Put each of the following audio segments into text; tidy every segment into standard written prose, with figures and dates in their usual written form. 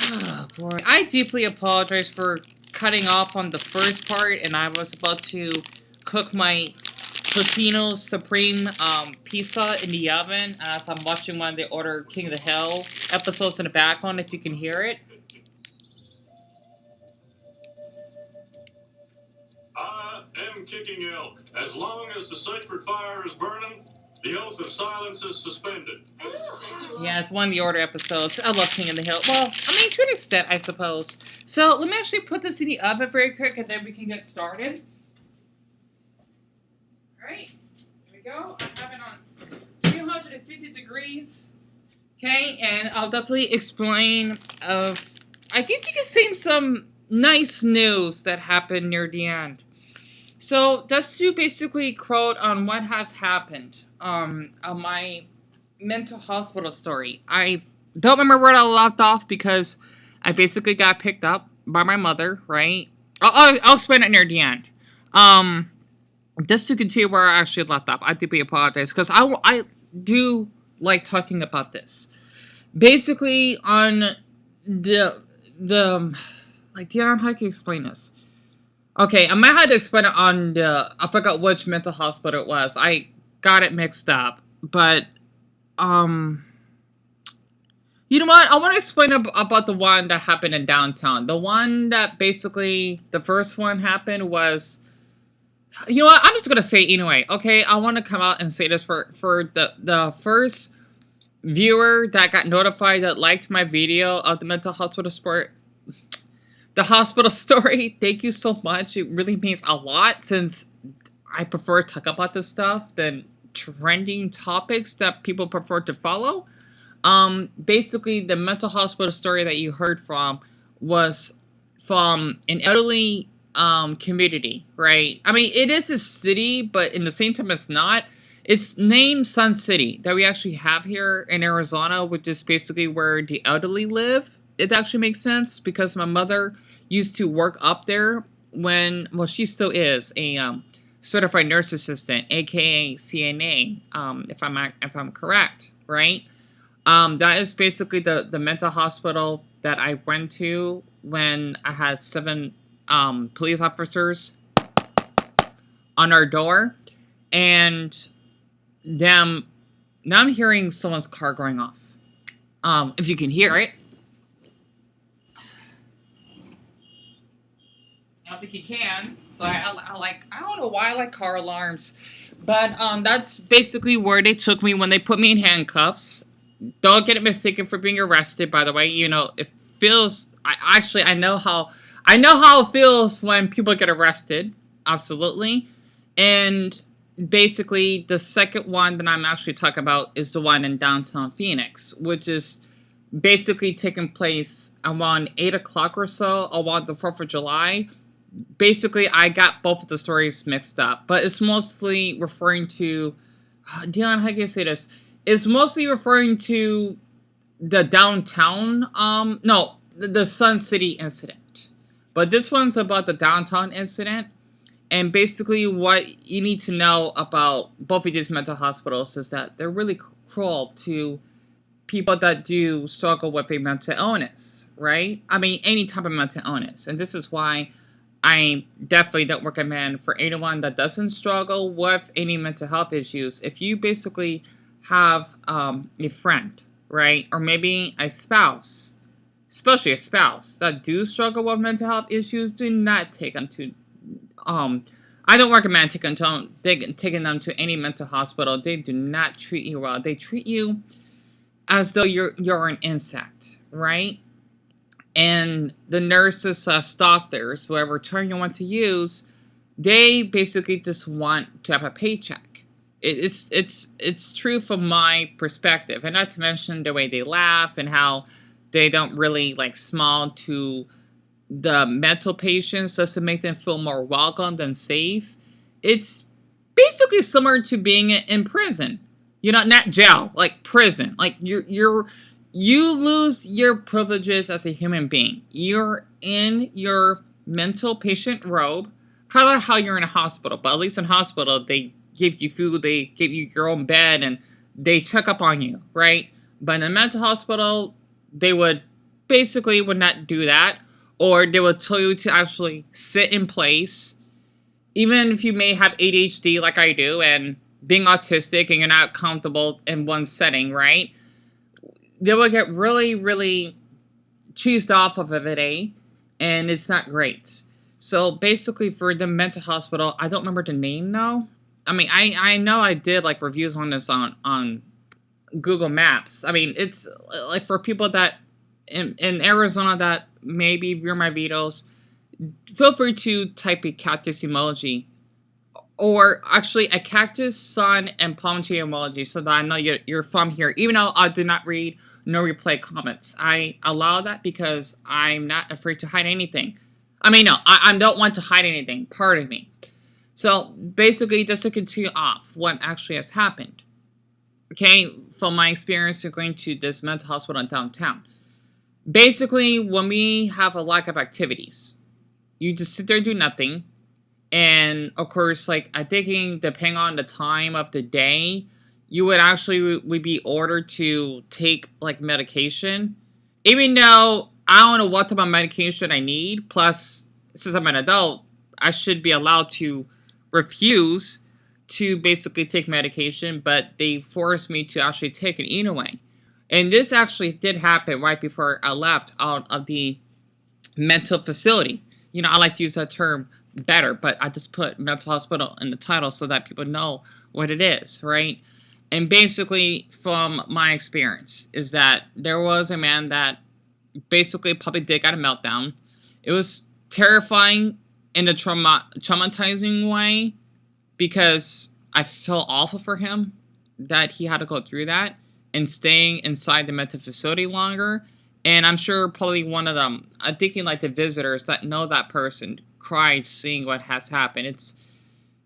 Oh, boy. I deeply apologize for cutting off on the first part, and I was about to cook my Totino's Supreme pizza in the oven as I'm watching one of the Order King of the Hill episodes in the background, if you can hear it. I am kicking elk. As long as the sacred fire is burning, the oath of silence is suspended. Yeah, it's one of the Order episodes. I love King of the Hill. Well, I mean, to an extent, I suppose. So, let me actually put this in the oven very quick, and then we can get started. Alright, here we go. I have it on 250 degrees. Okay, and I'll definitely explain of, I guess you could say, some nice news that happened near the end. So, just to basically quote on what has happened on my mental hospital story. I don't remember where I left off because I basically got picked up by my mother, right? I'll explain it near the end. Just to continue where I actually left off, I deeply apologize because I do like talking about this. Basically, on the like, Dion, how can you explain this? Okay, I might have to explain it on the, I forgot which mental hospital it was. I got it mixed up, but you know what? I want to explain about the one that happened in downtown. The one that basically, the first one happened was, you know what? I'm just gonna say it anyway. Okay, I want to come out and say this for the first viewer that got notified that liked my video of the mental hospital sport, the hospital story. Thank you so much. It really means a lot since I prefer to talk about this stuff than trending topics that people prefer to follow. Basically, the mental hospital story that you heard from was from an elderly community, right? I mean, it is a city, but in the same time, it's not. It's named Sun City that we actually have here in Arizona, which is basically where the elderly live. It actually makes sense because my mother used to work up there when, well, she still is a certified nurse assistant, aka CNA, if I'm correct, right? That is basically the mental hospital that I went to when I had 7 police officers on our door, and now I'm hearing someone's car going off. If you can hear it. I don't think you can. So I don't know why I like car alarms, but that's basically where they took me when they put me in handcuffs. Don't get it mistaken for being arrested, by the way. You know, it feels, I know how it feels when people get arrested. Absolutely. And basically the second one that I'm actually talking about is the one in downtown Phoenix, which is basically taking place around 8 o'clock or so, around the 4th of July. Basically, I got both of the stories mixed up, but it's mostly referring to, Dion, how can you say this? It's mostly referring to the downtown, no, the Sun City incident. But this one's about the downtown incident. And basically what you need to know about both of these mental hospitals is that they're really cruel to people that do struggle with a mental illness, right? I mean, any type of mental illness. And this is why I definitely don't recommend for anyone that doesn't struggle with any mental health issues. If you basically have a friend, right, or maybe a spouse, especially a spouse that do struggle with mental health issues, do not take them to. I don't recommend taking them to any mental hospital. They do not treat you well. They treat you as though you're an insect, right? And the nurses, doctors, whoever term you want to use, they basically just want to have a paycheck. It's true from my perspective, and not to mention the way they laugh and how they don't really like smile to the mental patients just to make them feel more welcomed and safe. It's basically similar to being in prison. You know, not jail, like prison. Like you lose your privileges as a human being. You're in your mental patient robe, kind of like how you're in a hospital. But at least in hospital, they give you food, they give you your own bed, and they check up on you, right? But in a mental hospital, they would basically would not do that, or they would tell you to actually sit in place, even if you may have ADHD like I do, and being autistic and you're not comfortable in one setting, right? They will get really, really cheesed off of it, eh? And it's not great. So basically, for the mental hospital, I don't remember the name now. I mean, I know I did like reviews on this on Google Maps. I mean, it's like for people that in Arizona that maybe view my videos, feel free to type a cactus emoji, or actually a cactus, sun, and palm tree emoji, so that I know you're from here. Even though I do not read nor replay comments, I allow that because I'm not afraid to hide anything. I mean, no, I don't want to hide anything. Pardon me. So basically, just to continue off what actually has happened. Okay, from my experience of going to this mental hospital in downtown. Basically, when we have a lack of activities, you just sit there and do nothing. And of course, like I think depending on the time of the day, you would be ordered to take like medication. Even though I don't know what type of medication I need, plus since I'm an adult, I should be allowed to refuse to basically take medication, but they forced me to actually take it anyway. And this actually did happen right before I left out of the mental facility. You know, I like to use that term better, but I just put mental hospital in the title so that people know what it is, right? And basically, from my experience, is that there was a man that basically probably did got a meltdown. It was terrifying in a traumatizing way, because I felt awful for him that he had to go through that and staying inside the mental facility longer. And I'm sure probably one of them, I'm thinking like the visitors that know that person cried seeing what has happened.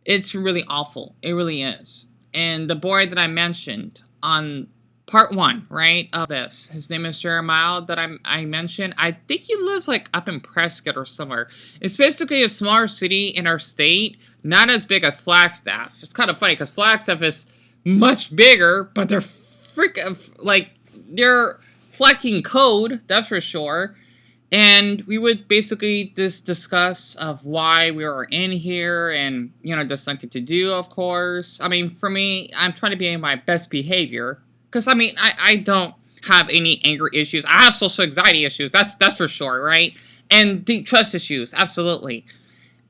It's really awful. It really is. And the boy that I mentioned on part 1, right, of this, his name is Jeremiah that I mentioned. I think he lives like up in Prescott or somewhere. It's basically a smaller city in our state, not as big as Flagstaff. It's kind of funny because Flagstaff is much bigger, but they're freaking like they're flacking code, that's for sure. And we would basically just discuss of why we were in here and, you know, just something to do, of course. I mean, for me, I'm trying to be in my best behavior. Because, I mean, I don't have any anger issues. I have social anxiety issues, that's for sure, right? And deep trust issues, absolutely.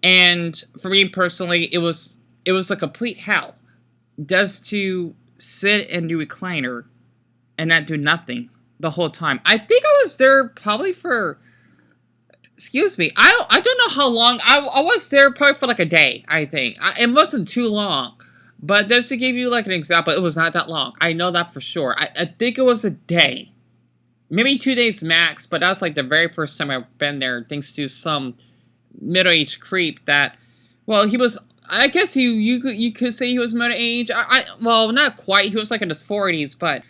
And for me personally, it was a complete hell just to sit in the recliner and not do nothing the whole time. I think I was there probably for... Excuse me. I don't know how long. I was there probably for like a day, I think. It wasn't too long. But just to give you like an example, it was not that long. I know that for sure. I think it was a day. Maybe 2 days max, but that's like the very first time I've been there, thanks to some middle-aged creep that, well, he was, I guess you could say he was middle-aged. Well, not quite. He was like in his 40s, but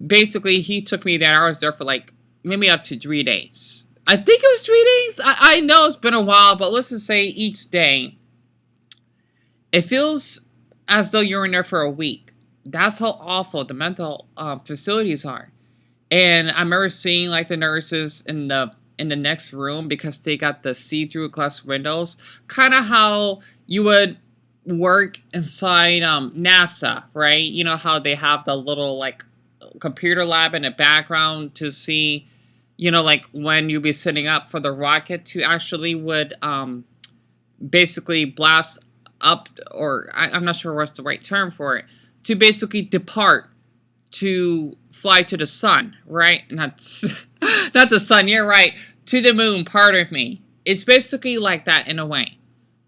basically he took me there. I was there for like maybe up to 3 days. I think it was 3 days. I know it's been a while, but let's just say each day, it feels as though you're in there for a week. That's how awful the mental facilities are. And I remember seeing like the nurses in the next room because they got the see-through glass windows. Kind of how you would work inside NASA, right? You know how they have the little like computer lab in the background to see, you know, like when you'd be setting up for the rocket to actually would basically blast up, or I'm not sure what's the right term for it, to basically depart to fly to the sun, right? Not the sun, you're right. To the moon, pardon me. It's basically like that in a way.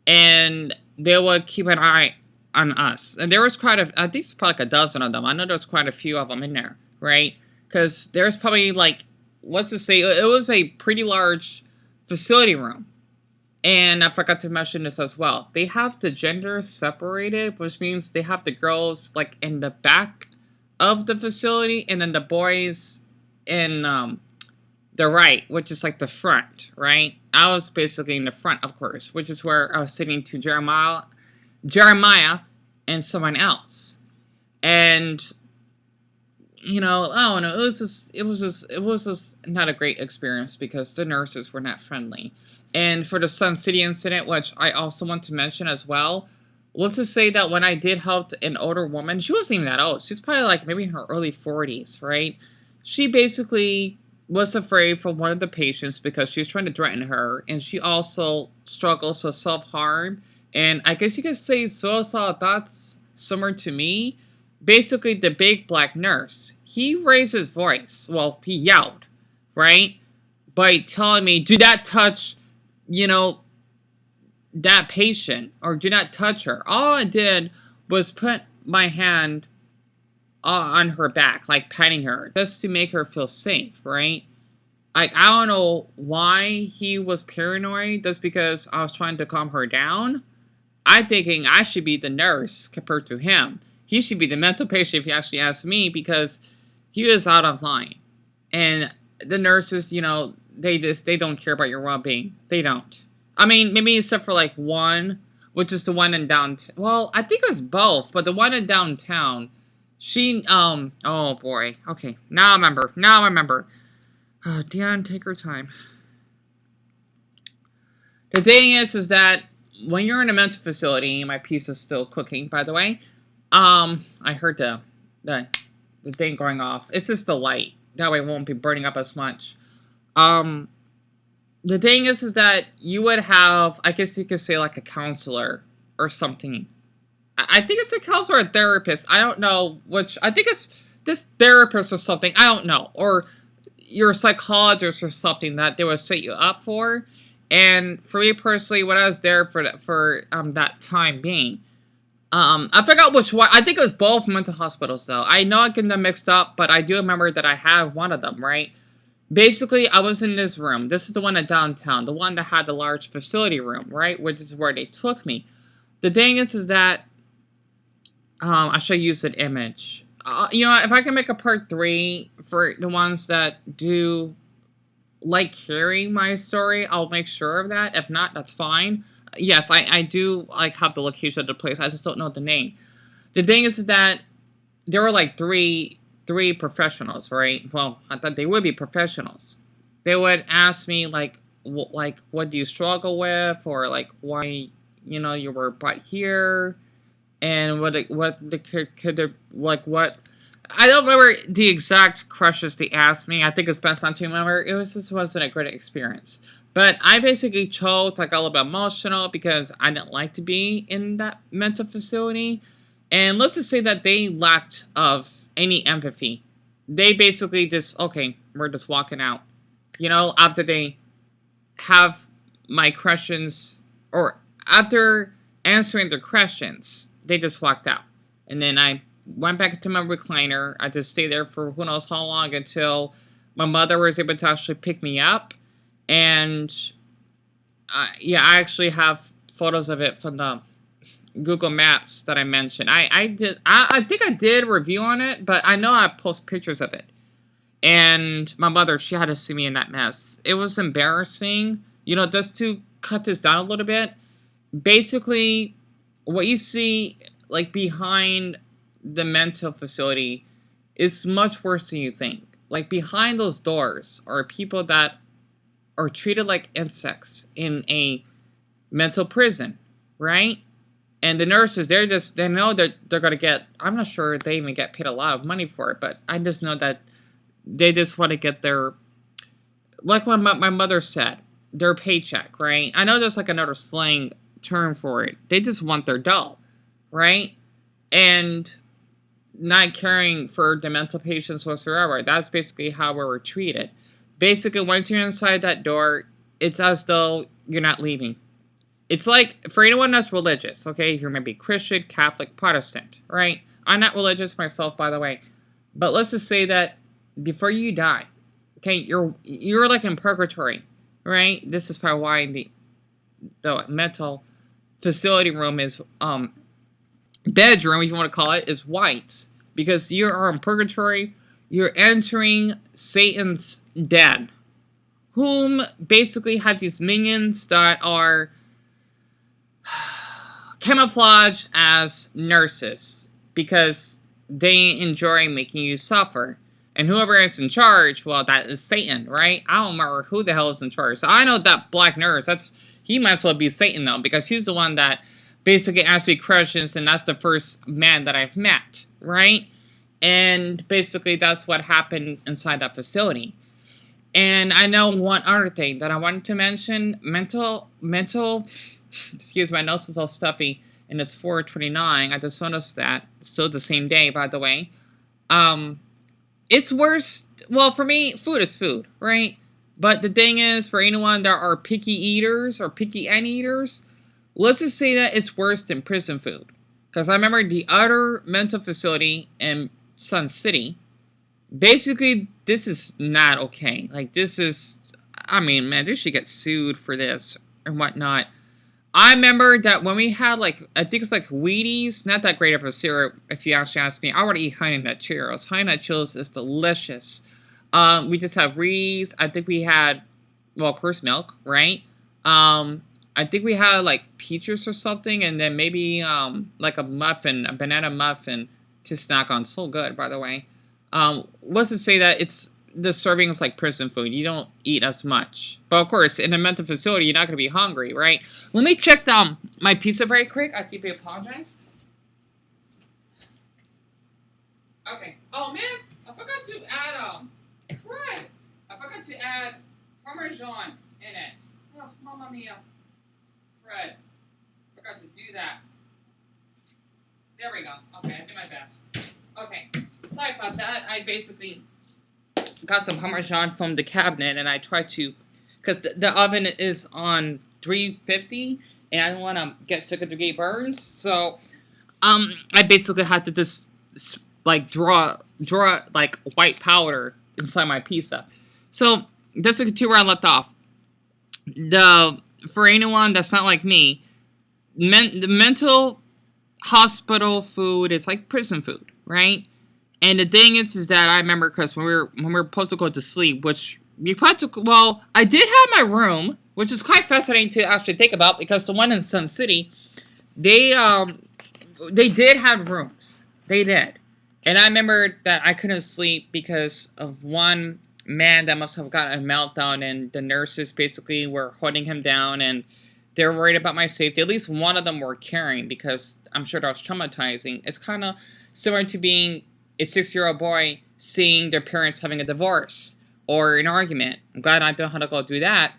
And they would keep an eye on us. And there was I think it's probably like a dozen of them. I know there's quite a few of them in there, right? Because there's probably like, what's to say, it was a pretty large facility room. And I forgot to mention this as well. They have the gender separated, which means they have the girls like in the back of the facility, and then the boys in the right, which is like the front, right? I was basically in the front, of course, which is where I was sitting to Jeremiah and someone else. And you know, I don't know. It was just not a great experience because the nurses were not friendly. And for the Sun City incident, which I also want to mention as well, let's just say that when I did help an older woman, she wasn't even that old. She's probably like maybe in her early 40s, right? She basically was afraid for one of the patients because she was trying to threaten her, and she also struggles with self harm. And I guess you could say suicidal thoughts similar to me. Basically, the big black nurse, he raised his voice. Well, he yelled, right? By telling me, do not touch, you know, that patient or do not touch her. All I did was put my hand on her back, like petting her, just to make her feel safe, right? Like, I don't know why he was paranoid, just because I was trying to calm her down. I'm thinking I should be the nurse compared to him. He should be the mental patient if you actually ask me, because he was out of line. And the nurses, they don't care about your well-being. They don't. I mean, maybe except for like one, which is the one in downtown. Well, I think it was both, but the one in downtown, oh boy. Okay, now I remember. Oh, Dion, take her time. The thing is that when you're in a mental facility, my piece is still cooking, by the way. I heard the thing going off. It's just the light. That way it won't be burning up as much. Um, the thing is that you would have, I guess you could say, like a counselor or something. I think it's a counselor or a therapist. I don't know which. I think it's this therapist or something. I don't know. Or your psychologist or something that they would set you up for. And for me personally, when I was there for that time being, I forgot which one. I think it was both mental hospitals though. I know I get them mixed up, but I do remember that I have one of them, right? Basically, I was in this room. This is the one at downtown, the one that had the large facility room, right? Which is where they took me. The thing is that I should use an image. If I can make a part 3 for the ones that do like hearing my story, I'll make sure of that. If not, that's fine. Yes, I do like have the location of the place. I just don't know the name. The thing is that there were like three professionals, right? Well, I thought they would be professionals. They would ask me like what do you struggle with, or like why you were brought here, and what I don't remember the exact questions they asked me. I think it's best not to remember. Wasn't a great experience. But I basically choked, like a little bit emotional, because I didn't like to be in that mental facility. And let's just say that they lacked of any empathy. They basically just, okay, we're just walking out. After they have my questions, or after answering their questions, they just walked out. And then I went back to my recliner. I just stayed there for who knows how long, until my mother was able to actually pick me up. And I actually have photos of it from the Google Maps that I mentioned. I think I did a review on it, but I know I post pictures of it. And my mother, she had to see me in that mess. It was embarrassing. Just to cut this down a little bit, basically what you see like behind the mental facility is much worse than you think. Like, behind those doors are people that are treated like insects in a mental prison, right? And the nurses, they know that they're going to get, I'm not sure they even get paid a lot of money for it, but I just know that they just want to get their, like what my mother said, their paycheck, right? I know there's like another slang term for it. They just want their dough, right? And not caring for the mental patients whatsoever. That's basically how we were treated. Basically, once you're inside that door, it's as though you're not leaving. It's like, for anyone that's religious, okay, if you're maybe Christian, Catholic, Protestant, right? I'm not religious myself, by the way. But let's just say that before you die, okay, you're like in purgatory, right? This is probably why the mental facility room is, bedroom, if you want to call it, is white. Because you are in purgatory, you're entering Satan's den, whom basically have these minions that are camouflaged as nurses. Because they enjoy making you suffer. And whoever is in charge, well, that is Satan, right? I don't remember who the hell is in charge. So I know that black nurse, he might as well be Satan though, because he's the one that basically asked me questions, and that's the first man that I've met, right? And basically that's what happened inside that facility. And I know one other thing that I wanted to mention, excuse my nose is all stuffy, and it's 4:29. I just noticed that. Still the same day, by the way. It's worse. Well, for me, food is food, right? But the thing is, for anyone that are picky eaters or picky eaters, let's just say that it's worse than prison food. Because I remember the other mental facility in Sun City, basically, this is not okay. Like, this is, I mean, man, they should get sued for this and whatnot. I remember that when we had, like, I think it's like Wheaties, not that great of a cereal, if you actually ask me. I want to eat Honey Nut Cheerios. Honey Nut Cheerios is delicious. We just have Wheaties. I think we had, well, of course, milk, right? I think we had, like, peaches or something, and then maybe, like a muffin, a banana muffin to snack on. So good, by the way. Let's just say that the serving is like prison food. You don't eat as much. But of course, in a mental facility, you're not going to be hungry, right? Let me check my pizza very quick. I deeply apologize. Okay. Oh, man. I forgot to add, Fred. I forgot to add Parmesan in it. Oh, Mamma Mia. Fred. Forgot to do that. There we go. Okay, I did my best. Okay. Sorry about that. I basically got some Parmesan from the cabinet, and I tried to, because the oven is on 350, and I don't want to get second-degree burns, so I basically had to just like draw like white powder inside my pizza. So just to continue where I left off, for anyone that's not like me, the mental hospital food is like prison food, right? And the thing is that I remember, because when we were supposed to go to sleep, which we practically, well, I did have my room, which is quite fascinating to actually think about, because the one in Sun City, they did have rooms. They did. And I remember that I couldn't sleep because of one man that must have gotten a meltdown, and the nurses basically were holding him down, and they were worried about my safety. At least one of them were caring, because I'm sure that was traumatizing. It's kind of similar to being a 6-year-old boy seeing their parents having a divorce or an argument. I'm glad I don't know how to go do that,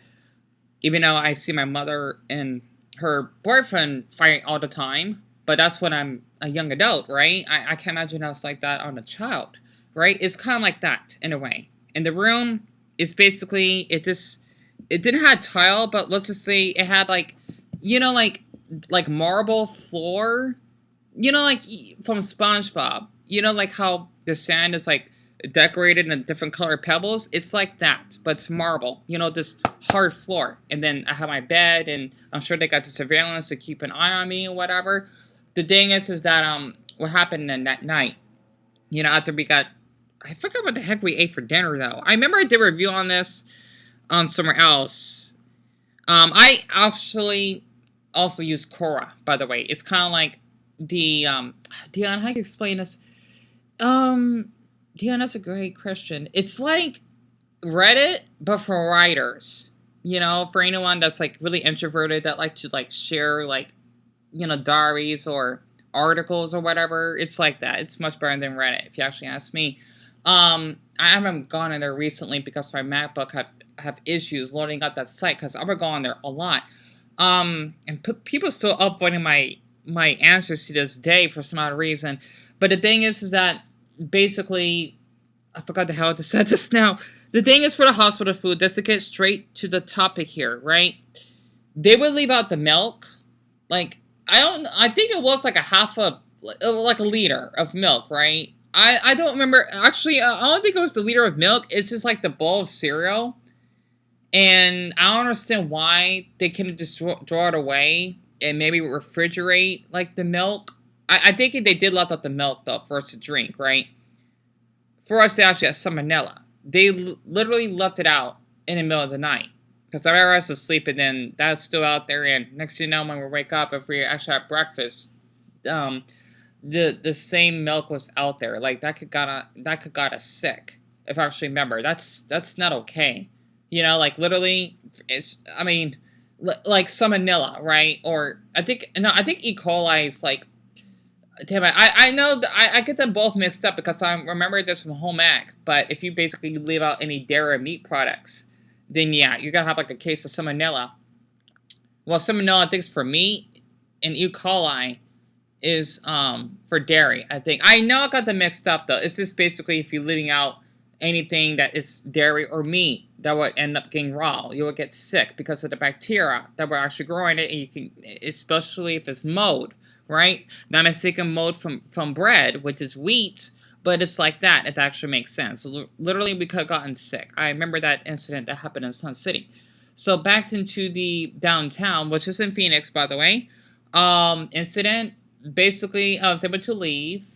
even though I see my mother and her boyfriend fight all the time. But that's when I'm a young adult, right? I can't imagine how it's like that on a child, right? It's kind of like that in a way. And the room is basically, it didn't have tile, but let's just say it had like, you know, like marble floor, you know, like from SpongeBob. You know, like how the sand is like decorated in different colored pebbles? It's like that, but it's marble. You know, this hard floor. And then I have my bed, and I'm sure they got the surveillance to keep an eye on me and whatever. The thing is that what happened in that night, you know, after we got, I forgot what the heck we ate for dinner though. I remember I did a review on this on somewhere else. I actually also use Quora, by the way. It's kind of like Dion, how do you explain this? Dion, that's a great question. It's like Reddit, but for writers. You know, for anyone that's like really introverted, that like to like share like, you know, diaries or articles or whatever. It's like that. It's much better than Reddit, if you actually ask me. I haven't gone in there recently because my MacBook have issues loading up that site, because I would go on there a lot. And people still upvoting my answers to this day for some odd reason. But the thing is that basically, I forgot the hell to say this now. The thing is, for the hospital food, just to get straight to the topic here, right? They would leave out the milk. Like, I think it was like like a liter of milk, right? I don't remember. Actually, I don't think it was the liter of milk. It's just like the bowl of cereal. And I don't understand why they couldn't just draw it away and maybe refrigerate like the milk. I think they did let out the milk though for us to drink, right? For us to actually have salmonella. They literally left it out in the middle of the night. Because I remember us asleep, and then that's still out there, and next thing you know, when we wake up, if we actually have breakfast, the same milk was out there. Like that could got us sick. If I actually remember, that's not okay. You know, like literally, it's. I mean, like salmonella, right? Or I think no, I think E. coli is like. Damn it, I know I get them both mixed up because I remember this from home ec. But if you basically leave out any dairy or meat products, then yeah, you're gonna have like a case of salmonella. Well, salmonella I think is for meat, and E. coli is for dairy. I think I know I got them mixed up though. It's just basically if you're leaving out anything that is dairy or meat that would end up getting raw, you will get sick because of the bacteria that were actually growing it, and you can, especially if it's mold, right? Not mistaken mold from bread, which is wheat, but it's like that. It actually makes sense. Literally, we could have gotten sick. I remember that incident that happened in Sun City. So back into the downtown, which is in Phoenix, by the way. Incident. Basically, I was able to leave,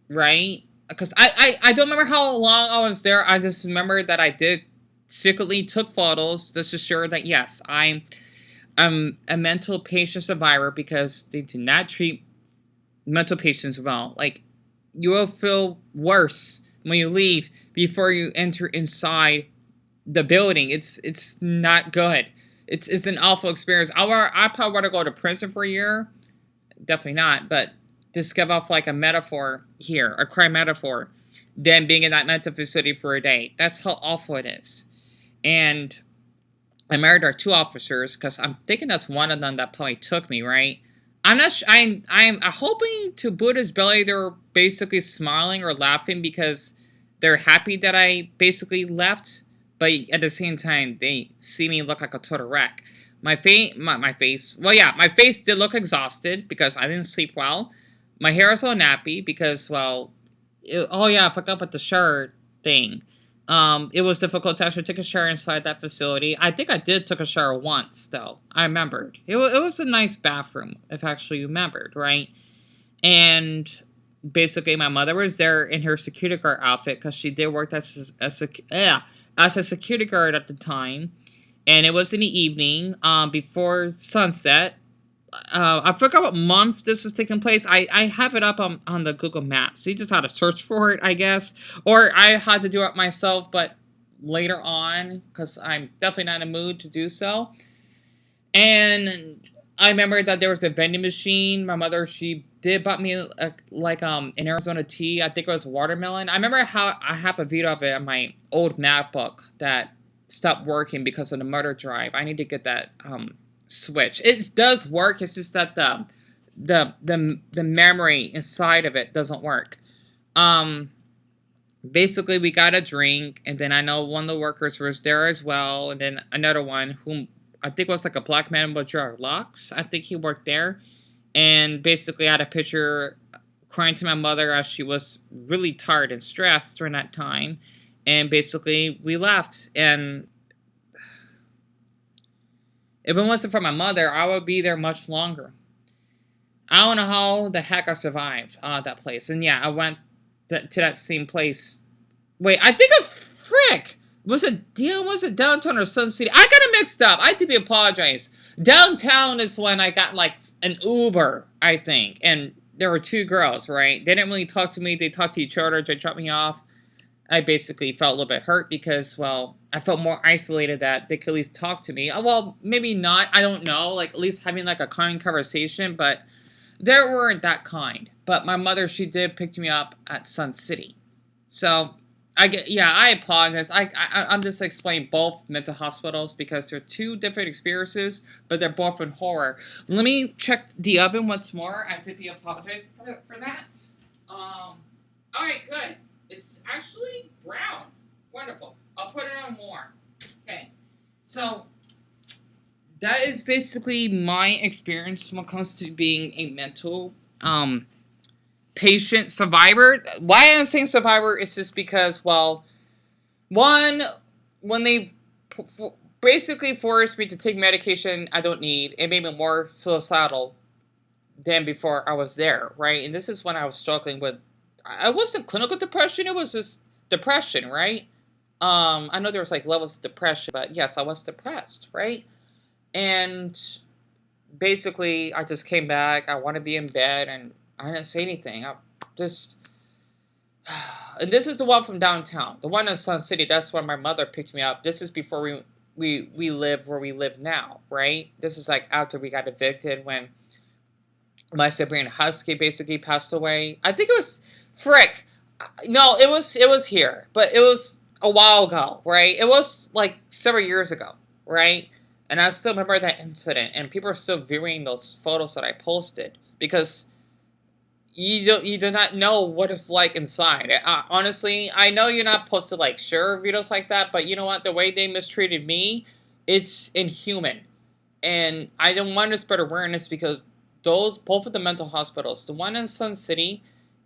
right? Because I don't remember how long I was there. I just remember that I did secretly took photos just to show that yes, I'm a mental patient survivor because they do not treat mental patients well. Like you will feel worse when you leave before you enter inside the building. It's not good. It's an awful experience. I probably want to go to prison for a year. Definitely not, but just give off like a metaphor here, a crime metaphor, than being in that mental facility for a day. That's how awful it is. And I married our two officers because I'm thinking that's one of them that probably took me, right? I'm not. I'm hoping to Buddha's belly they're basically smiling or laughing because they're happy that I basically left, but at the same time they see me look like a total wreck. My face. Well, yeah, my face did look exhausted because I didn't sleep well. My hair is all nappy because, well, oh yeah, I forgot about the shower thing. It was difficult to actually take a shower inside that facility. I think I did took a shower once, though. I remembered. It was a nice bathroom, if I actually remembered, right? And basically, my mother was there in her security guard outfit because she did work as a security guard at the time. And it was in the evening, before sunset. I forgot what month this was taking place. I have it up on the Google Maps. You just had to search for it, I guess. Or I had to do it myself, but later on, because I'm definitely not in the mood to do so. And I remember that there was a vending machine. My mother, she did bought me an Arizona tea. I think it was watermelon. I remember how I have a video of it on my old MacBook that stopped working because of the motor drive. I need to get that switch. It does work. It's just that the memory inside of it doesn't work. Basically, we got a drink, and then I know one of the workers was there as well, and then another one whom I think was like a black man with dreadlocks. I think he worked there, and basically I had a picture crying to my mother as she was really tired and stressed during that time. And basically, we left. And if it wasn't for my mother, I would be there much longer. I don't know how the heck I survived that place. And yeah, I went to that same place. Wait, I think frick. Was it downtown or Sun City? I got it mixed up. I think we apologize. Downtown is when I got like an Uber, I think. And there were two girls, right? They didn't really talk to me. They talked to each other. They dropped me off. I basically felt a little bit hurt because, well, I felt more isolated that they could at least talk to me. Well, maybe not. I don't know. Like, at least having, like, a kind conversation. But they weren't that kind. But my mother, she did pick me up at Sun City. So, I apologize. I'm just explaining both mental hospitals because they're two different experiences, but they're both in horror. Let me check the oven once more. I think we apologize for that. Alright, good. It's actually brown. Wonderful. I'll put it on more. Okay. So, that is basically my experience when it comes to being a mental patient survivor. Why I'm saying survivor is just because, well, one, when they basically forced me to take medication I don't need, it made me more suicidal than before I was there, right? And this is when I was struggling with, I wasn't clinical depression, it was just depression, right? I know there was like levels of depression, but yes, I was depressed, right? And basically, I just came back. I want to be in bed, and I didn't say anything. I just. And this is the one from downtown. The one in Sun City. That's where my mother picked me up. This is before we live where we live now, right? This is like after we got evicted when my Siberian Husky basically passed away. I think it was frick. No, it was here, but it was a while ago, right? It was like several years ago, right? And I still remember that incident, and people are still viewing those photos that I posted because you do not know what it's like inside. Honestly, I know you're not supposed to like share videos like that, but you know what? The way they mistreated me, it's inhuman, and I don't want to spread awareness because those both of the mental hospitals, the one in Sun City,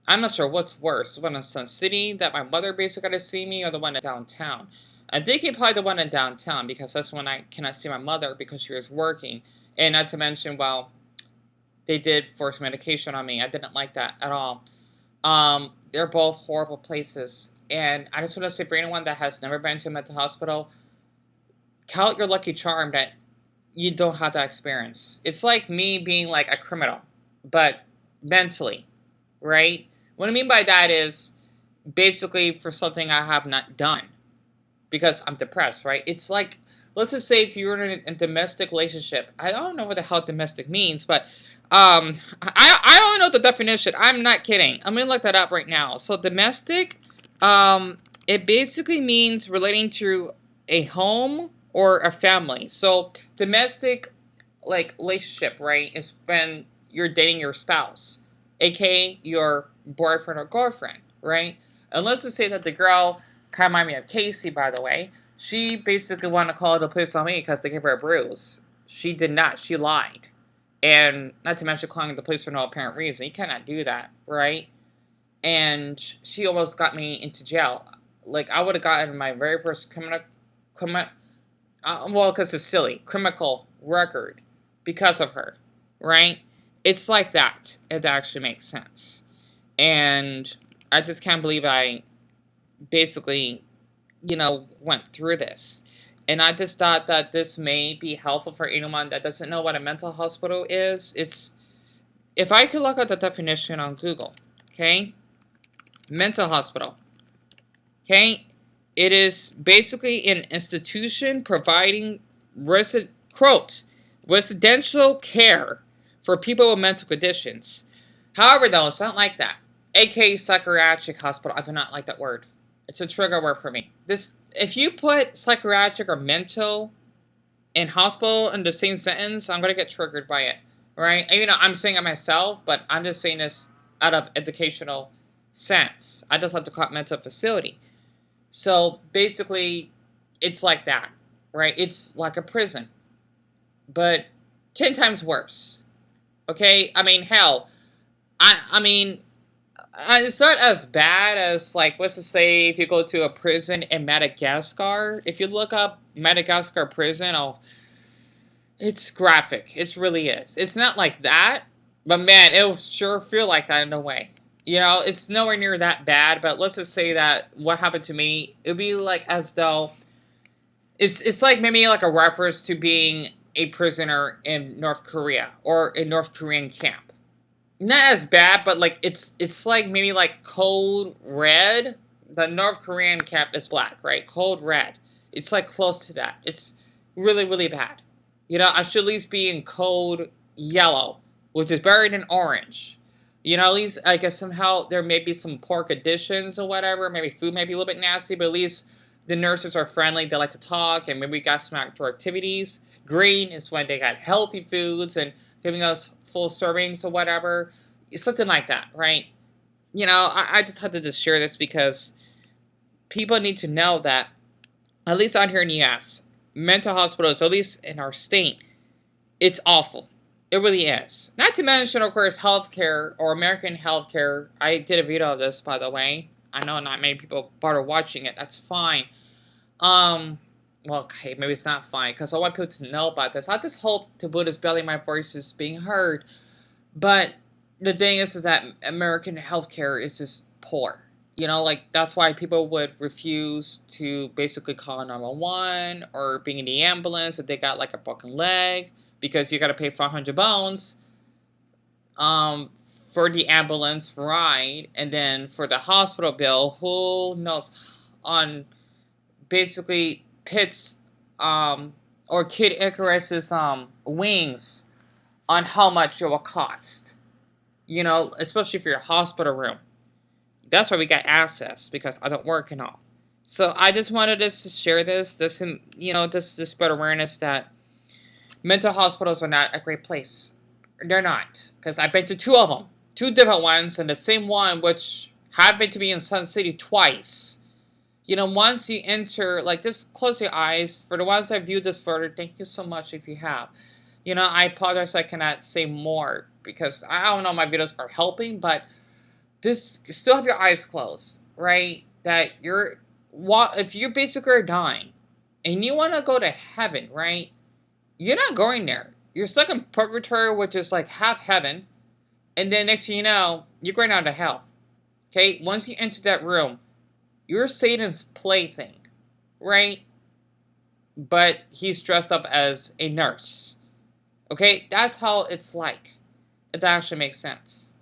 I'm not sure what's worse, the one in Sun City that my mother basically got to see me, or the one in downtown. I think it probably the one in downtown because that's when I cannot see my mother because she was working, and not to mention, well, they did force medication on me. I didn't like that at all. They're both horrible places. And I just want to say for anyone that has never been to a mental hospital, count your lucky charm that you don't have that experience. It's like me being like a criminal, but mentally, right? What I mean by that is basically for something I have not done because I'm depressed, right? It's like, let's just say if you're in a domestic relationship, I don't know what the hell domestic means, but I don't know the definition. I'm not kidding. I'm gonna look that up right now. So domestic, it basically means relating to a home or a family. So domestic, like relationship, right, is when you're dating your spouse, aka your boyfriend or girlfriend, right? And let's just say that the girl, kind of remind me of Casey, by the way. She basically wanted to call the police on me because they gave her a bruise. She did not. She lied. And not to mention calling the police for no apparent reason. You cannot do that, right? And she almost got me into jail. Like, I would have gotten my very first well, because it's silly, criminal record because of her, right? It's like that, if that actually makes sense. And I just can't believe I basically, went through this. And I just thought that this may be helpful for anyone that doesn't know what a mental hospital is. If I could look at the definition on Google, okay? Mental hospital, okay? It is basically an institution providing residential care for people with mental conditions. However, though, it's not like that. AKA psychiatric hospital. I do not like that word. It's a trigger word for me. If you put psychiatric or mental and hospital in the same sentence, I'm gonna get triggered by it, right? And, I'm saying it myself, but I'm just saying this out of educational sense. I just like to call it mental facility. So basically, it's like that, right? It's like a prison, but 10 times worse. Okay, I mean, hell, I mean, it's not as bad as, like, let's just say if you go to a prison in Madagascar. If you look up Madagascar prison, it's graphic. It really is. It's not like that, but man, it'll sure feel like that in a way. It's nowhere near that bad, but let's just say that what happened to me, it'd be like as though it's like maybe like a reference to being a prisoner in North Korea or a North Korean camp. Not as bad, but like it's like maybe like Code Red. The North Korean camp is black, right? Code Red. It's like close to that. It's really, really bad. I should at least be in Code Yellow, which is buried in orange. At least I guess somehow there may be some poor conditions or whatever. Maybe food may be a little bit nasty, but at least the nurses are friendly. They like to talk, and maybe we got some outdoor activities. Green is when they got healthy foods and giving us full servings or whatever. Something like that, right? I just had to just share this because people need to know that, at least out here in the US, mental hospitals, at least in our state, it's awful. It really is. Not to mention, of course, healthcare or American healthcare. I did a video of this, by the way. I know not many people bother watching it. That's fine. Well, okay, maybe it's not fine, because I want people to know about this. I just hope to Buddha's belly my voice is being heard. But the thing is that American healthcare is just poor. Like, that's why people would refuse to basically call 911 or being in the ambulance if they got, like, a broken leg, because you got to pay 500 bones for the ambulance ride, and then for the hospital bill, who knows, on basically Pitt's or Kid Icarus's wings on how much it will cost. You know, especially for your hospital room. That's why we got access, because I don't work and all. So I just wanted us to share this, you know, this spread awareness that mental hospitals are not a great place. They're not, because I've been to two of them, two different ones, and the same one, which happened to be in Sun City twice. You know, once you enter, like, just close your eyes. For the ones that viewed this further, thank you so much if you have. You know, I apologize I cannot say more, because I don't know my videos are helping, but this, still have your eyes closed, right? That if you basically are dying, and you want to go to heaven, right? You're not going there. You're stuck in purgatory, which is like half heaven, and then next thing you know, you're going down to hell. Okay? Once you enter that room, you're Satan's plaything, right? But he's dressed up as a nurse. Okay? That's how it's like. If that actually makes sense.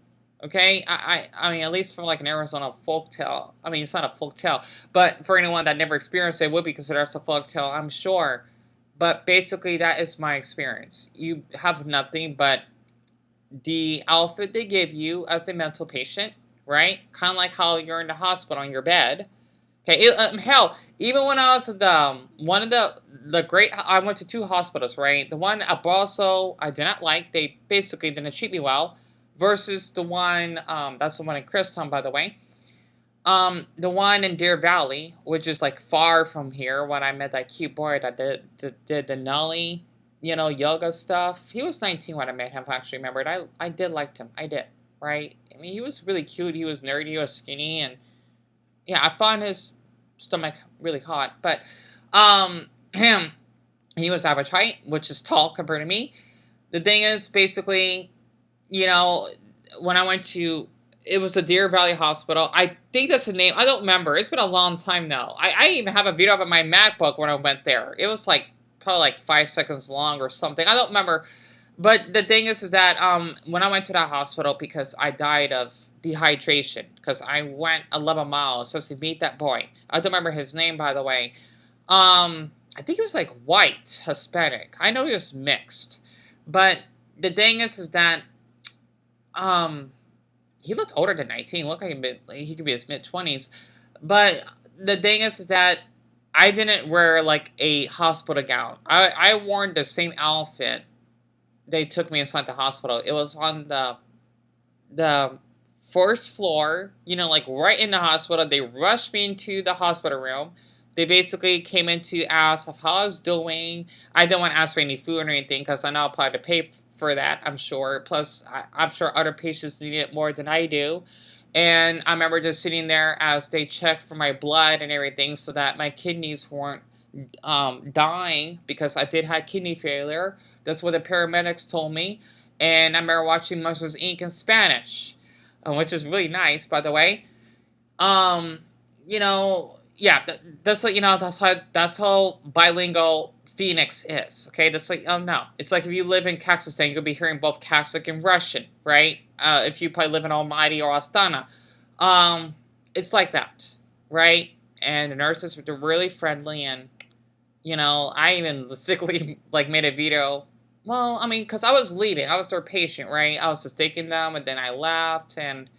Okay? I mean, at least from like an Arizona folktale. I mean, it's not a folktale, but for anyone that never experienced it, it would be considered as a folktale, I'm sure. But basically, that is my experience. You have nothing but the outfit they give you as a mental patient, right? Kind of like how you're in the hospital on your bed. Okay, hell, even when I was at one of the great, I went to two hospitals, right? The one at Barstow, I did not like. They basically didn't treat me well. Versus the one, that's the one in Christown, by the way. The one in Deer Valley, which is like far from here, when I met that cute boy that did the Nully, you know, yoga stuff. He was 19 when I met him, if I actually remember it. I did like him. I did, right? I mean, he was really cute. He was nerdy. He was skinny. And yeah, I found his stomach really hot. But he was average height, which is tall compared to me. The thing is, basically, you know, when I went to, it was the Deer Valley Hospital. I think that's the name. I don't remember. It's been a long time now. I even have a video of my MacBook when I went there. It was like probably like 5 seconds long or something. I don't remember. But the thing is that when I went to that hospital, because I died of dehydration, because I went 11 miles just to meet that boy. I don't remember his name, by the way. I think he was like white, Hispanic. I know he was mixed. But the thing is that he looked older than 19. Looked like he could be his mid-20s. But the thing is that I didn't wear like a hospital gown. I wore the same outfit they took me inside the hospital. It was on the first floor, you know, like right in the hospital. They rushed me into the hospital room. They basically came in to ask how I was doing. I didn't want to ask for any food or anything, because I know I'll probably have to pay for that, I'm sure. Plus, I'm sure other patients need it more than I do. And I remember just sitting there as they checked for my blood and everything, so that my kidneys weren't dying, because I did have kidney failure. That's what the paramedics told me. And I remember watching Monsters, Inc. in Spanish, which is really nice, by the way. You know, yeah, that's like, you know, that's how bilingual Phoenix is. Okay, that's like, no, it's like if you live in Kazakhstan, you'll be hearing both Kazakh and Russian, right? If you probably live in Almaty or Astana, it's like that, right? And the nurses, they're really friendly, and you know, I even sickly like made a video. Well, I mean, because I was leaving, I was their patient, right? I was just taking them, and then I left, and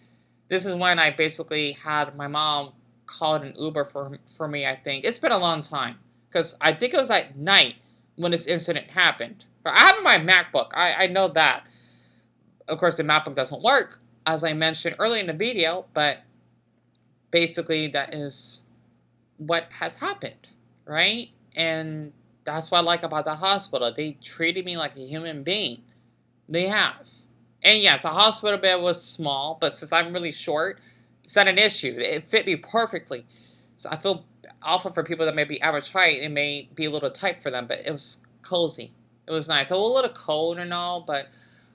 this is when I basically had my mom called an Uber for me. I think it's been a long time, because I think it was at night when this incident happened. But I have my MacBook. I know that. Of course, the MacBook doesn't work, as I mentioned earlier in the video, but basically that is what has happened, right? And that's what I like about the hospital. They treated me like a human being. They have. And yes, the hospital bed was small, but since I'm really short, it's not an issue. It fit me perfectly. So I feel awful for people that may be average height. It may be a little tight for them, but it was cozy. It was nice. It was a little cold and all, but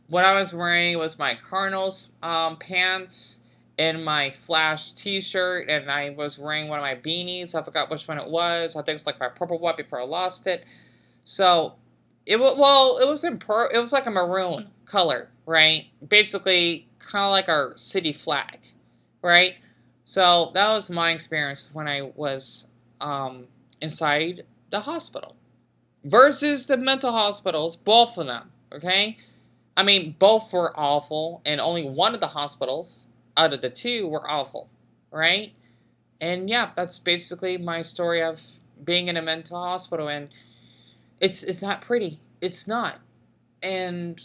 what I was wearing was my Cardinals pants and my Flash t-shirt, and I was wearing one of my beanies. I forgot which one it was. I think it's like my purple one before I lost it. So it was, well, it was like a maroon color, right? Basically kind of like our city flag, right? So that was my experience when I was inside the hospital versus the mental hospitals, both of them, okay? I mean, both were awful, and only one of the hospitals out of the two were awful, right? And yeah, that's basically my story of being in a mental hospital, and it's not pretty. It's not, and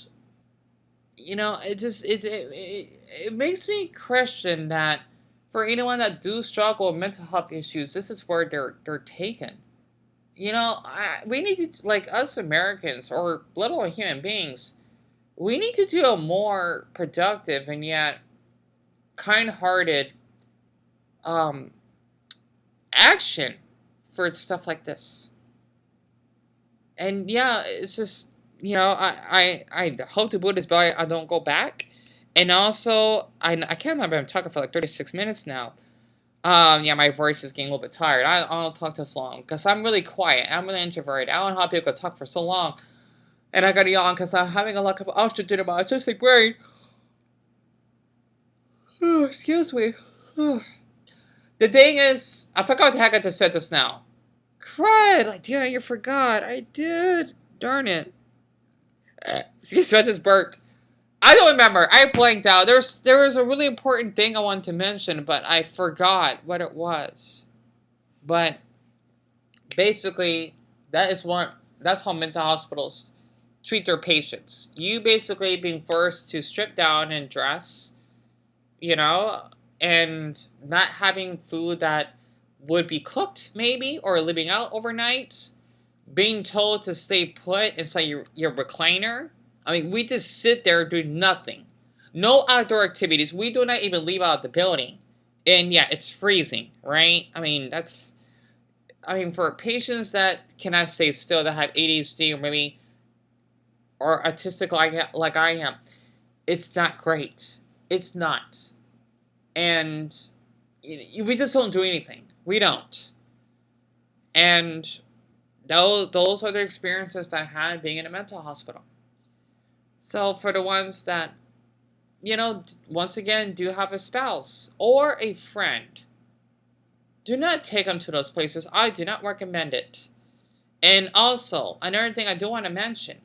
it makes me question that for anyone that do struggle with mental health issues, this is where they're taken. We need to, like, us Americans or little human beings, we need to do a more productive and yet kind-hearted um, action for stuff like this. And yeah, it's just I hope to Buddha's belly I don't go back. And also I can't remember. I'm talking for like 36 minutes now. Yeah, my voice is getting a little bit tired. I don't talk this long because I'm really quiet. I'm really introverted. I don't know how people can talk for so long. And I gotta yawn because I'm having a lot of oxygen in my autistic brain. Excuse me. The thing is, I forgot what the heck I just said this now. Crud! Like, damn, you forgot. I did. Darn it. Excuse me, I just burped. I don't remember. I blanked out. There was a really important thing I wanted to mention, but I forgot what it was. But basically, that's how mental hospitals treat their patients. You basically being forced to strip down and dress, and not having food that would be cooked, maybe, or living out overnight, being told to stay put inside your recliner. I mean, we just sit there doing nothing. No outdoor activities. We do not even leave out the building. And yeah, it's freezing, right? For patients that cannot stay still, that have ADHD or maybe or autistic like I am, it's not great. It's not. And we just don't do anything. We don't. And those are the experiences that I had being in a mental hospital. So for the ones that, once again, do have a spouse or a friend, do not take them to those places. I do not recommend it. And also, another thing I do want to mention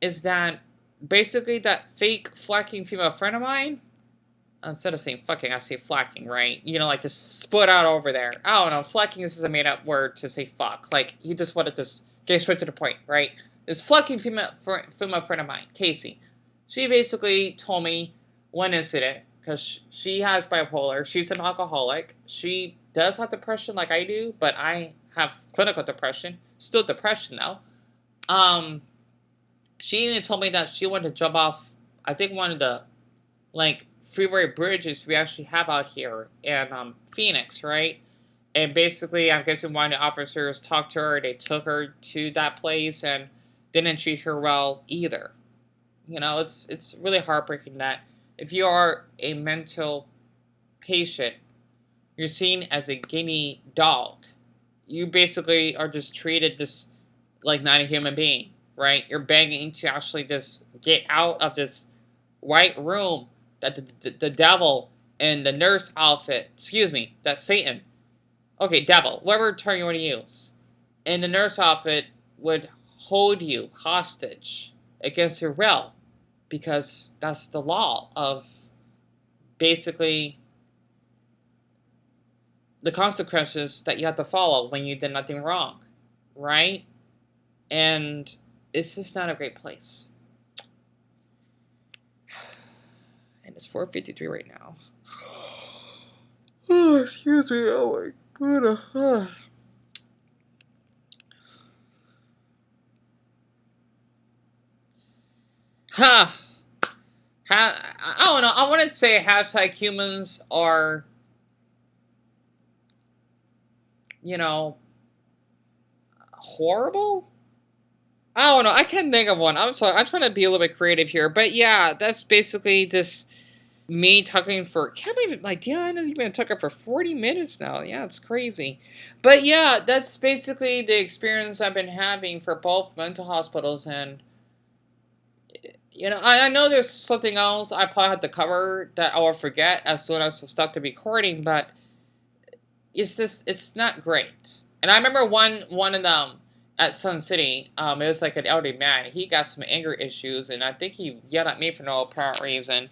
is that basically that fake flacking female friend of mine, instead of saying fucking, I say flacking, right? Like just split out over there. I don't know. Flacking is a made up word to say fuck. Like, he just wanted to get straight to the point, right? This flacking female friend of mine, Casey, she basically told me one incident, because she has bipolar. She's an alcoholic. She does have depression like I do, but I have clinical depression. Still depression, though. She even told me that she wanted to jump off, I think, one of the, like, freeway bridges we actually have out here in Phoenix, right? And basically, I'm guessing one of the officers talked to her. They took her to that place and didn't treat her well either. It's really heartbreaking that if you are a mental patient, you're seen as a guinea dog. You basically are just treated this like not a human being, right? You're begging to actually just get out of this white room that the devil in the nurse outfit, that's Satan. Okay, devil, whatever term you want to use, in the nurse outfit would hold you hostage against your will, because that's the law of basically the consequences that you have to follow when you did nothing wrong, right? And it's just not a great place. And it's 4:53 right now. Oh, excuse me. Oh my god. I don't know. I want to say hashtag humans are, horrible? I don't know. I can't think of one. I'm sorry. I'm trying to be a little bit creative here. But yeah, that's basically just me talking for, can't believe, like, yeah, I know you've been talking for 40 minutes now. Yeah, it's crazy. But yeah, that's basically the experience I've been having for both mental hospitals and I know there's something else I probably had to cover that I will forget as soon as I stop the recording, but it's not great. And I remember one of them at Sun City. It was like an elderly man. He got some anger issues, and I think he yelled at me for no apparent reason.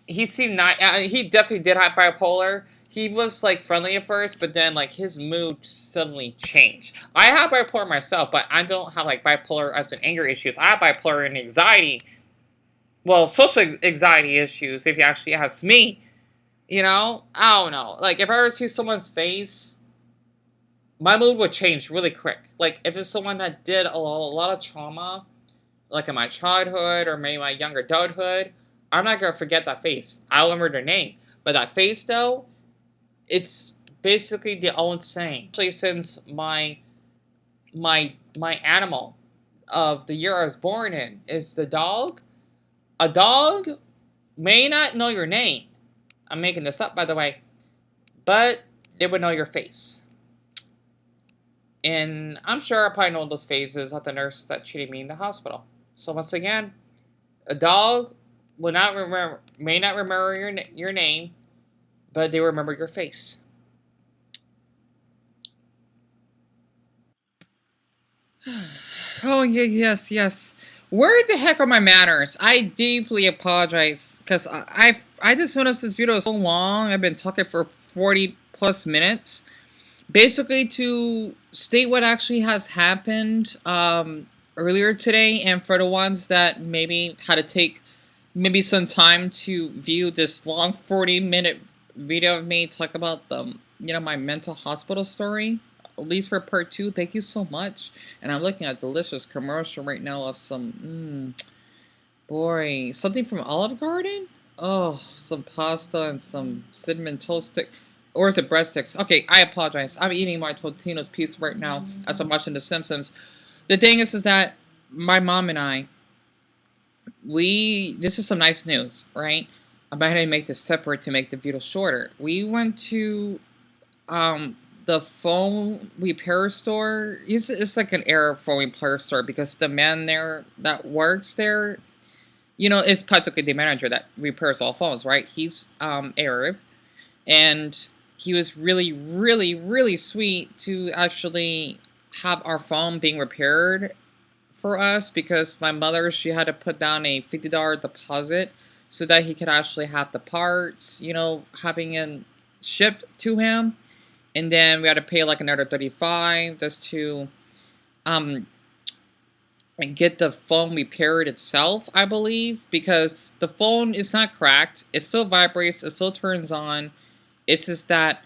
He seemed not. He definitely did have bipolar. He was like friendly at first, but then like his mood suddenly changed. I have bipolar myself, but I don't have like bipolar as an anger issues. I have bipolar and anxiety. Well, social anxiety issues. If you actually ask me, I don't know. Like if I ever see someone's face, my mood would change really quick. Like if it's someone that did a lot of trauma, like in my childhood or maybe my younger adulthood, I'm not gonna forget that face. I'll remember their name, but that face though, it's basically the old saying. Especially since my animal of the year I was born in is the dog. A dog may not know your name. I'm making this up, by the way, but they would know your face. And I'm sure I probably know those faces of the nurse that treated me in the hospital. So once again, a dog may not remember your name, but they remember your face. Oh yeah, yes. Where the heck are my manners? I deeply apologize because I just noticed this video is so long. I've been talking for 40 plus minutes, basically to state what actually has happened earlier today, and for the ones that maybe had to take maybe some time to view this long 40-minute video of me talk about my mental hospital story, at least for part 2. Thank you so much. And I'm looking at a delicious commercial right now of some boy, something from Olive Garden. Oh, some pasta and some cinnamon toast stick. Or is it breadsticks? Okay, I apologize. I'm eating my Totino's piece right now as I'm watching The Simpsons. The thing is that my mom and I, this is some nice news, right? I'm going to make this separate to make the video shorter. We went to the phone repair store. It's like an Arab phone repair store because the man there that works there, is practically the manager that repairs all phones, right? He's Arab, and he was really, really, really sweet to actually have our phone being repaired for us because my mother, she had to put down a $50 deposit so that he could actually have the parts, having them shipped to him. And then we had to pay like another $35 just to get the phone repaired itself, I believe, because the phone is not cracked. It still vibrates. It still turns on. It's just that,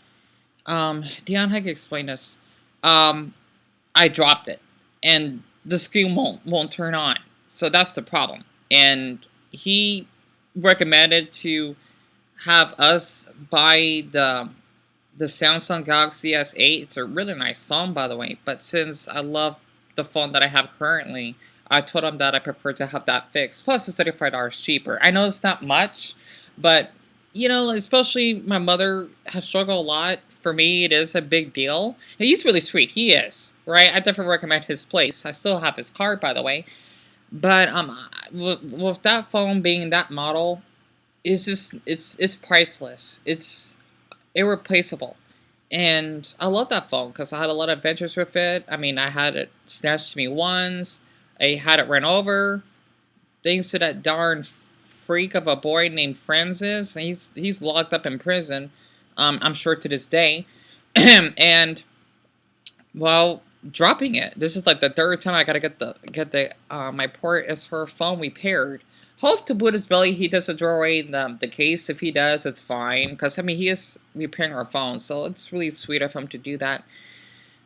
Dion, how can you explain this? I dropped it, and the screen won't turn on. So that's the problem. And he recommended to have us buy the Samsung Galaxy S8. It's a really nice phone, by the way. But since I love the phone that I have currently, I told him that I prefer to have that fixed. Plus, it's $35 cheaper. I know it's not much, but especially my mother has struggled a lot. For me, it is a big deal. And he's really sweet. He is, right? I definitely recommend his place. I still have his card, by the way. But with that phone being that model, it's priceless. It's irreplaceable. And I love that phone because I had a lot of adventures with it. I mean, I had it snatched to me once. I had it run over. Thanks to that darn freak of a boy named Francis. He's locked up in prison. I'm sure to this day. And well, dropping it. This is like the third time I gotta get the my port as for phone repaired. Hope to boot his belly he doesn't throw away the case. If he does, it's fine. Because, he is repairing our phone. So, it's really sweet of him to do that.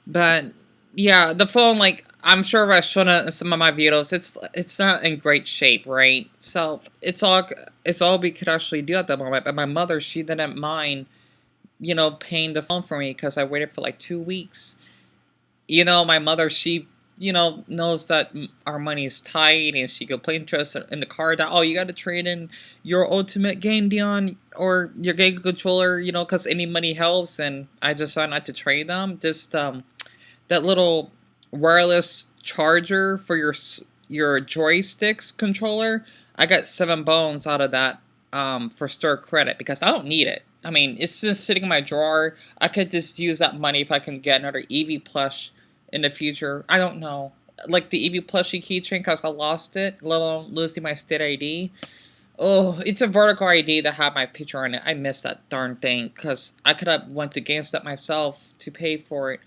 But, yeah, the phone, I'm sure if I showed it in some of my videos, it's not in great shape, right? So, it's all we could actually do at the moment. But my mother, she didn't mind, paying the phone for me. Because I waited for, 2 weeks. My mother, she knows that our money is tight, and she could play interest in the car that, you got to trade in your ultimate game, Dion, or your game controller, because any money helps, and I just decided not to trade them. Just, that little wireless charger for your joysticks controller, I got 7 bones out of that for store credit because I don't need it. I mean, it's just sitting in my drawer. I could just use that money if I can get another Eevee plush in the future. I don't know. Like the Eevee plushie keychain because I lost it, let alone losing my state ID. Oh, it's a vertical ID that had my picture on it. I missed that darn thing because I could have went to GameStop myself to pay for it.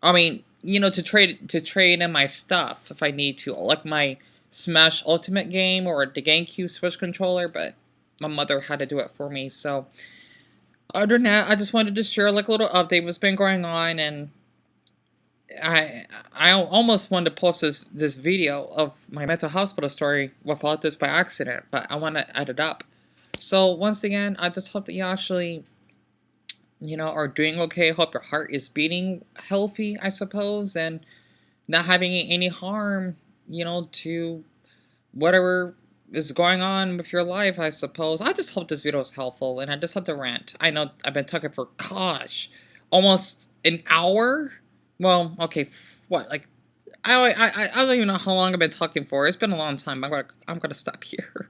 I mean, you know, to trade in my stuff if I need to, like my Smash Ultimate game or the GameCube Switch controller, but my mother had to do it for me. So, other than that, I just wanted to share like a little update what's been going on, and I almost wanted to post this video of my mental hospital story without this by accident, but I want to add it up. So once again, I just hope that you actually are doing okay. Hope your heart is beating healthy, I suppose, and not having any harm, to whatever is going on with your life, I suppose. I just hope this video is helpful, and I just have to rant. I know I've been talking for, gosh, almost an hour? Well, okay, what, like, I don't even know how long I've been talking for. It's been a long time. I'm gonna stop here.